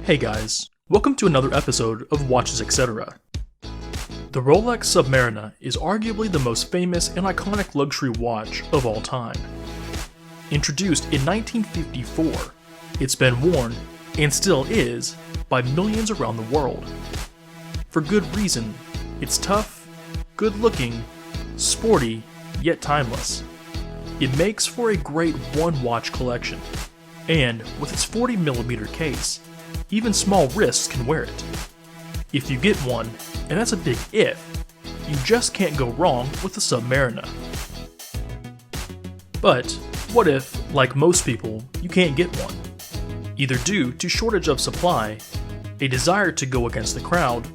Hey guys, welcome to another episode of Watches Etc. The Rolex Submariner is arguably the most famous and iconic luxury watch of all time. Introduced in 1954, it's been worn, and still is, by millions around the world. For good reason, it's tough, good-looking, sporty, yet timeless. It makes for a great one-watch collection, and with its 40mm case, even small wrists can wear it. If you get one, and that's a big if, you just can't go wrong with the Submariner. But what if, like most people, you can't get one? Either due to shortage of supply, a desire to go against the crowd,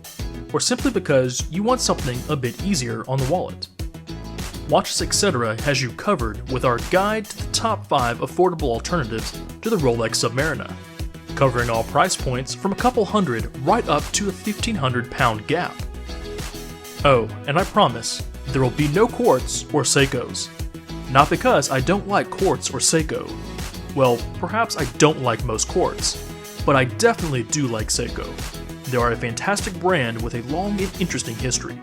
or simply because you want something a bit easier on the wallet. Watches Etc. has you covered with our guide to the top 5 affordable alternatives to the Rolex Submariner, covering all price points from a couple hundred right up to a £1,500 gap. Oh, and I promise, there will be no Quartz or Seikos. Not because I don't like Quartz or Seiko. Well, perhaps I don't like most Quartz, but I definitely do like Seiko. They are a fantastic brand with a long and interesting history,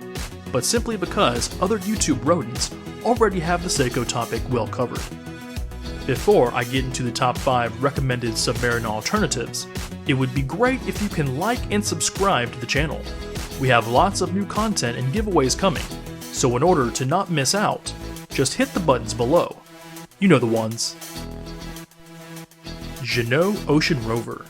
but simply because other YouTube rodents already have the Seiko topic well covered. Before I get into the top 5 recommended Submariner alternatives, it would be great if you can like and subscribe to the channel. We have lots of new content and giveaways coming, so in order to not miss out, just hit the buttons below. You know the ones. Jeanneau Ocean Rover.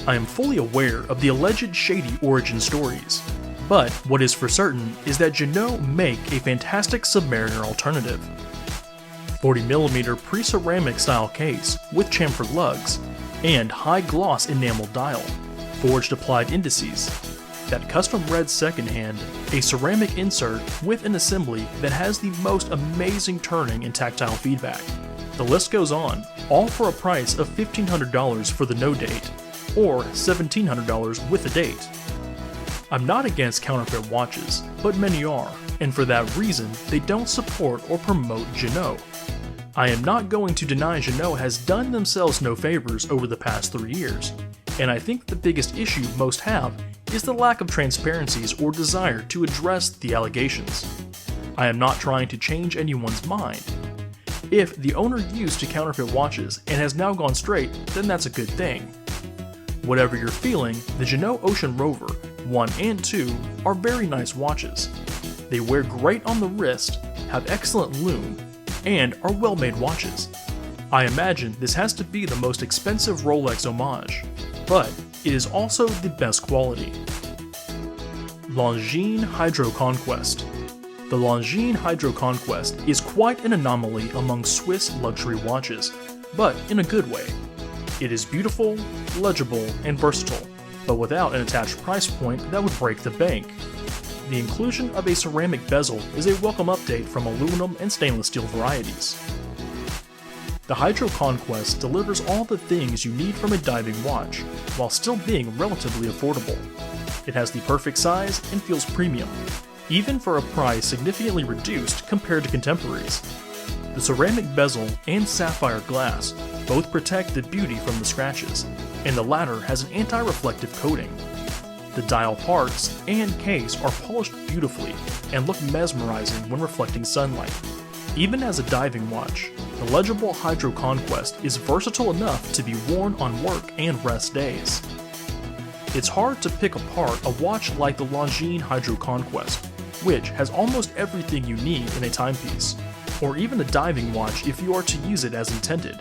I am fully aware of the alleged shady origin stories, but what is for certain is that Jeanneau make a fantastic Submariner alternative. 40mm pre-ceramic style case with chamfered lugs, and high gloss enamel dial, forged applied indices, that custom red second hand, a ceramic insert with an assembly that has the most amazing turning and tactile feedback. The list goes on, all for a price of $1,500 for the no date, or $1,700 with a date. I'm not against counterfeit watches, but many are, and for that reason, they don't support or promote Jeanneau. I am not going to deny Jeanneau has done themselves no favors over the past 3 years, and I think the biggest issue most have is the lack of transparencies or desire to address the allegations. I am not trying to change anyone's mind. If the owner used to counterfeit watches and has now gone straight, then that's a good thing. Whatever you're feeling, the Jeanneau Ocean Rover 1 and 2 are very nice watches. They wear great on the wrist, have excellent lume, and are well-made watches. I imagine this has to be the most expensive Rolex homage, but it is also the best quality. Longines Hydro Conquest. The Longines Hydro Conquest is quite an anomaly among Swiss luxury watches, but in a good way. It is beautiful, legible, and versatile, but without an attached price point that would break the bank. The inclusion of a ceramic bezel is a welcome update from aluminum and stainless steel varieties. The Hydro Conquest delivers all the things you need from a diving watch, while still being relatively affordable. It has the perfect size and feels premium, even for a price significantly reduced compared to contemporaries. The ceramic bezel and sapphire glass both protect the beauty from the scratches, and the latter has an anti-reflective coating. The dial parts and case are polished beautifully and look mesmerizing when reflecting sunlight. Even as a diving watch, the legible Hydro Conquest is versatile enough to be worn on work and rest days. It's hard to pick apart a watch like the Longines Hydro Conquest, which has almost everything you need in a timepiece, or even a diving watch if you are to use it as intended.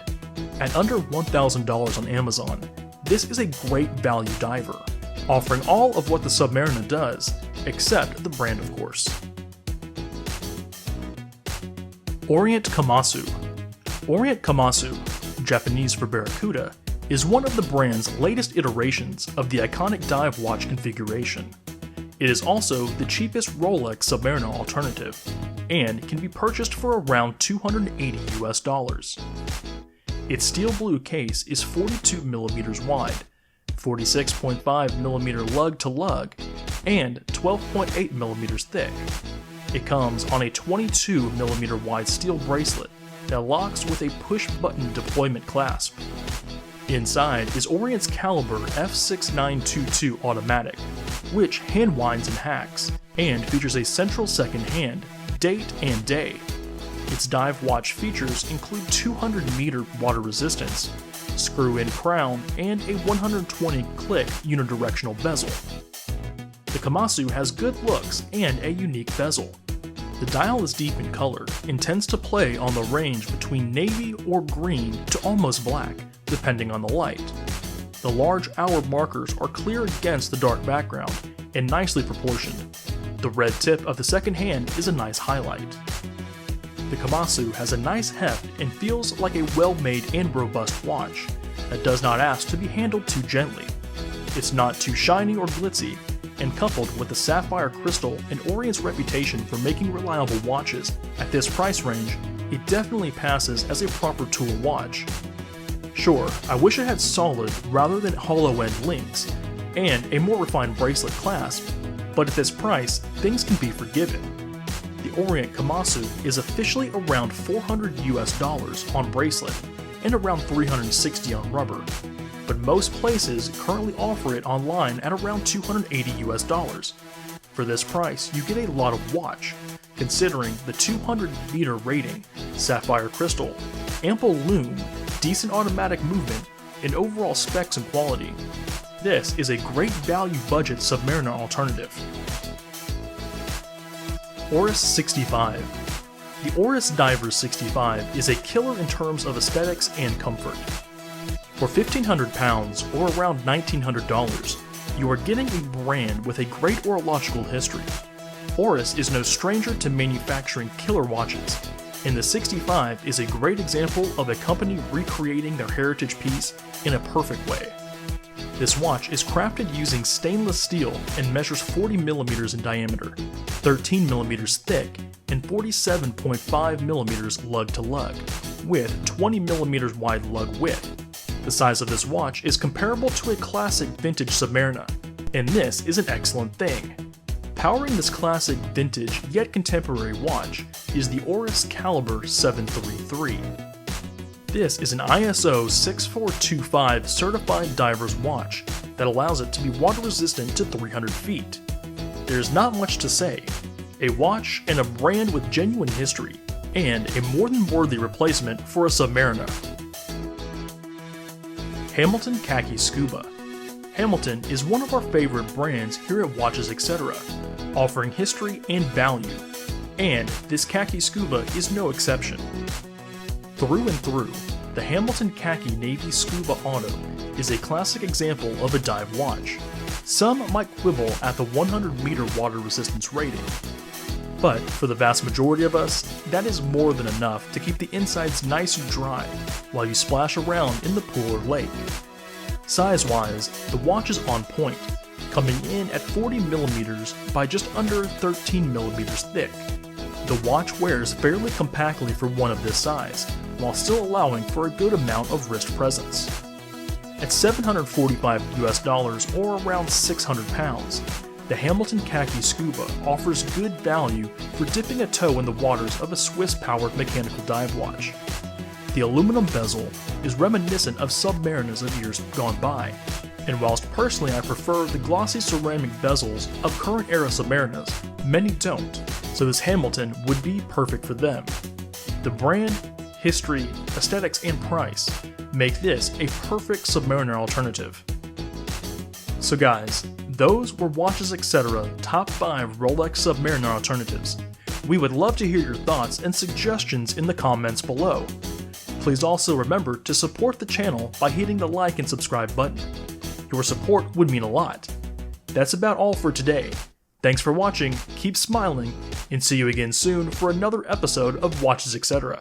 At under $1,000 on Amazon, this is a great value diver, offering all of what the Submariner does, except the brand of course. Orient Kamasu. Orient Kamasu, Japanese for Barracuda, is one of the brand's latest iterations of the iconic dive watch configuration. It is also the cheapest Rolex Submariner alternative, and can be purchased for around $280 US. Its steel blue case is 42mm wide, 46.5mm lug to lug, and 12.8mm thick. It comes on a 22mm wide steel bracelet that locks with a push-button deployment clasp. Inside is Orient's Caliber F6922 automatic, which hand winds and hacks, and features a central second hand, date and day. Its dive watch features include 200-meter water resistance, screw-in crown, and a 120-click unidirectional bezel. The Kamasu has good looks and a unique bezel. The dial is deep in color and tends to play on the range between navy or green to almost black, depending on the light. The large hour markers are clear against the dark background and nicely proportioned. The red tip of the second hand is a nice highlight. The Kamasu has a nice heft and feels like a well-made and robust watch that does not ask to be handled too gently. It's not too shiny or glitzy, and coupled with the sapphire crystal and Orient's reputation for making reliable watches at this price range, it definitely passes as a proper tool watch. Sure, I wish it had solid rather than hollow-end links, and a more refined bracelet clasp, but at this price, things can be forgiven. The Orient Kamasu is officially around $400 on bracelet and around $360 on rubber, but most places currently offer it online at around $280. For this price, you get a lot of watch, considering the 200-meter rating, sapphire crystal, ample lume, decent automatic movement, and overall specs and quality. This is a great value budget Submariner alternative. Aorus 65. The Aorus Diver 65 is a killer in terms of aesthetics and comfort. For £1,500 or around $1,900, you are getting a brand with a great horological history. Aorus is no stranger to manufacturing killer watches, and the 65 is a great example of a company recreating their heritage piece in a perfect way. This watch is crafted using stainless steel and measures 40mm in diameter, 13mm thick, and 47.5mm lug to lug, with 20mm wide lug width. The size of this watch is comparable to a classic vintage Submariner, and this is an excellent thing. Powering this classic vintage yet contemporary watch is the Aorus Caliber 733. This is an ISO 6425 certified diver's watch that allows it to be water resistant to 300 feet. There's not much to say. A watch and a brand with genuine history, and a more than worthy replacement for a Submariner. Hamilton Khaki Scuba. Hamilton is one of our favorite brands here at Watches Etc., offering history and value, and this Khaki Scuba is no exception. Through and through, the Hamilton Khaki Navy Scuba Auto is a classic example of a dive watch. Some might quibble at the 100-meter water resistance rating, but for the vast majority of us, that is more than enough to keep the insides nice and dry while you splash around in the pool or lake. Size-wise, the watch is on point, coming in at 40mm by just under 13mm thick. The watch wears fairly compactly for one of this size, while still allowing for a good amount of wrist presence. At $745 or around £600, the Hamilton Khaki Scuba offers good value for dipping a toe in the waters of a Swiss-powered mechanical dive watch. The aluminum bezel is reminiscent of Submariners of years gone by, and whilst personally I prefer the glossy ceramic bezels of current era Submariners, many don't, so this Hamilton would be perfect for them. The brand, history, aesthetics, and price make this a perfect Submariner alternative. So guys, those were Watches Etc. Top 5 Rolex Submariner alternatives. We would love to hear your thoughts and suggestions in the comments below. Please also remember to support the channel by hitting the like and subscribe button. Your support would mean a lot. That's about all for today. Thanks for watching, keep smiling, and see you again soon for another episode of Watches Etc.